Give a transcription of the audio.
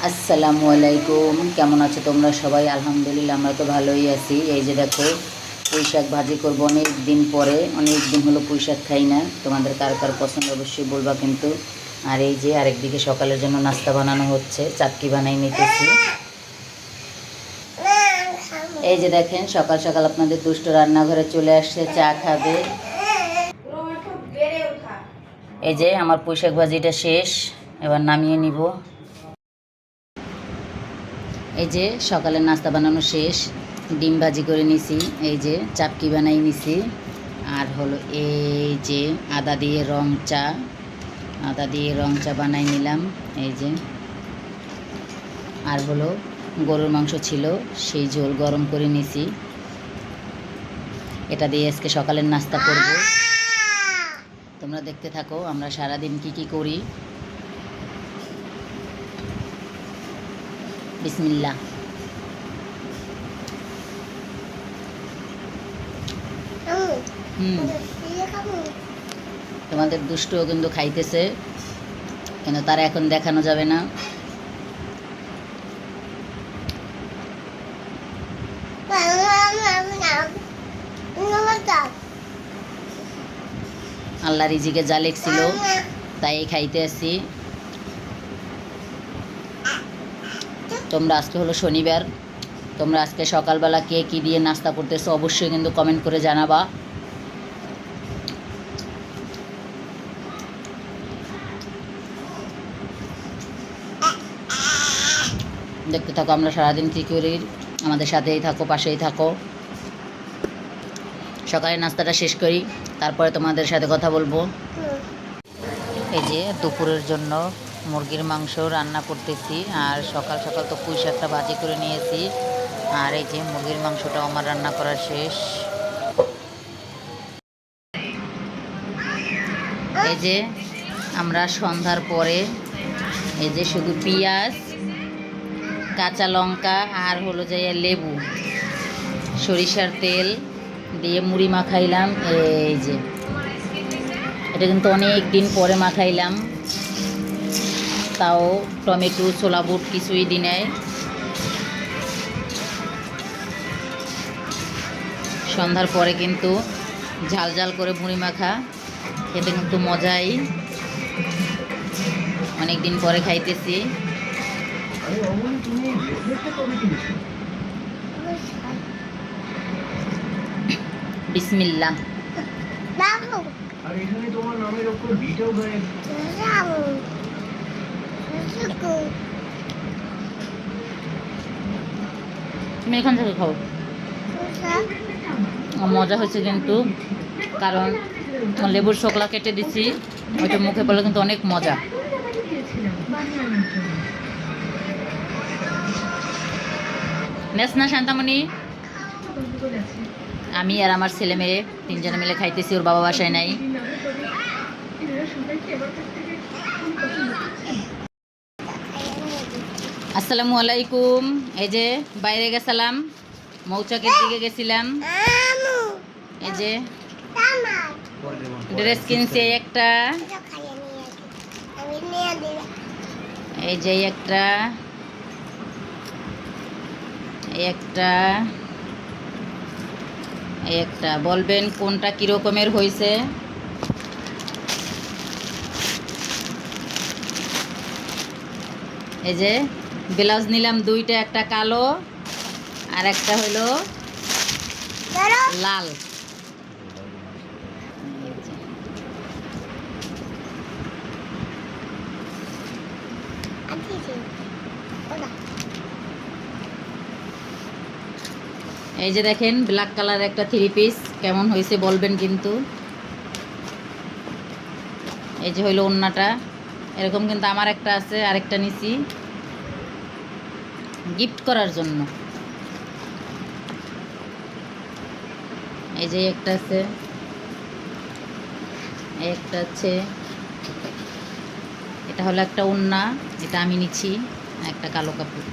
আসসালামু আলাইকুম, কেমন আছো তোমরা সবাই? আলহামদুলিল্লাহ, আমরা তো ভালোই আছি। এই যে দেখো, পুঁই শাক ভাজি করবো অনেক দিন পরে। অনেক দিন হলো পুঁই শাক খাই না। তোমাদের কার কার পছন্দ অবশ্যই বলবা কিন্তু। আর এই যে আরেকদিকে সকালের জন্য নাস্তা বানানো হচ্ছে, চাটকি বানাই নিতেছি। এই যে দেখেন, সকাল সকাল আপনাদের দুষ্ট রান্নাঘরে চলে আসছে, চা খাবে। এই যে আমার পুঁই শাক ভাজিটা শেষ, এবার নামিয়ে নিব। এই যে সকালের নাস্তা বানানো শেষ, ডিম ভাজি করে নিছি, এই যে চাপকি বানাই নিছি। আর হলো এই যে আদা দিয়ে রং চা বানাই নিলাম। এই যে আর হলো গরুর মাংস ছিল, সেই ঝোল গরম করে নিছি। এটা দিয়ে আজকে সকালের নাস্তা করব। তোমরা দেখতে থাকো আমরা সারাদিন কি কি করি। বিসমিল্লাহ। তোমাদের দুষ্টও কিন্তু খাইতেছে, কিন্তু তারা এখন দেখানো যাবে না। আল্লাহ রিজিকে যা লেখছিল তাই খাইতে আসি। তোমরা আজকে হলো শনিবার, তোমরা আজকে সকালবেলা কে কী দিয়ে নাস্তা করতেছো অবশ্যই কিন্তু কমেন্ট করে জানাবা। দেখতে থাকো আমরা সারাদিন কী করি, আমাদের সাথেই থাকো, পাশেই থাকো। সকালে নাস্তাটা শেষ করি, তারপরে তোমাদের সাথে কথা বলবো। এই যে দুপুরের জন্য মুরগির মাংস রান্না করতেছি, আর সকাল সকাল তো পুঁই শাকটা ভাজি করে নিয়েছি। আর এই যে মুরগির মাংসটাও আমার রান্না করা শেষ। এই যে আমরা সন্ধ্যার পরে এই যে শুধু পেঁয়াজ, কাঁচা লঙ্কা আর হলো যে লেবু, সরিষার তেল দিয়ে মুড়ি মাখাইলাম। এই যে এটা কিন্তু অনেক দিন পরে মাখাইলাম, তাও টমেটো ছোলা বুট কিছুই দিই নাই। সন্ধ্যার পরে কিন্তু ঝাল ঝাল করে মুড়ি মাখা খেতে কিন্তু মজাই। অনেক দিন পরে খাইতেছি। বিসমিল্লাহ। তুমি এখান থেকে খাও। মজা হয়েছে কিন্তু, কারণ লেবুর শোকলা কেটে দিছি, ওইটা মুখে পড়লে কিন্তু অনেক মজা। নেস না শান্তামণি? আমি আর আমার ছেলে মেয়ে তিনজনে মিলে খাইতেছি, ওর বাবা বাসায় নাই। আসসালামু আলাইকুম। এই যে বাইরে গেছিলাম, মৌচাকের দিকে গেছিলাম। এই যে ড্রেস কিনছে একটা, এই যে একটা, একটা, একটা বলবেন কোনটা কিরকমের হয়েছে। এই যে ব্লাউজ নিলাম দুইটা, একটা কালো আর একটা হলো লাল। এই যে দেখেন ব্ল্যাক কালার একটা থ্রি পিস, কেমন হয়েছে বলবেন কিন্তু। এই যে হইলো ওড়নাটা, এরকম কিন্তু আমার একটা আছে, আরেকটা নিছি গিফট করার জন্য। এই যে একটা আছে, একটা আছে। এটা হলো একটা ওড়না, এটা আমি নিচ্ছি, একটা কালো কাপড়।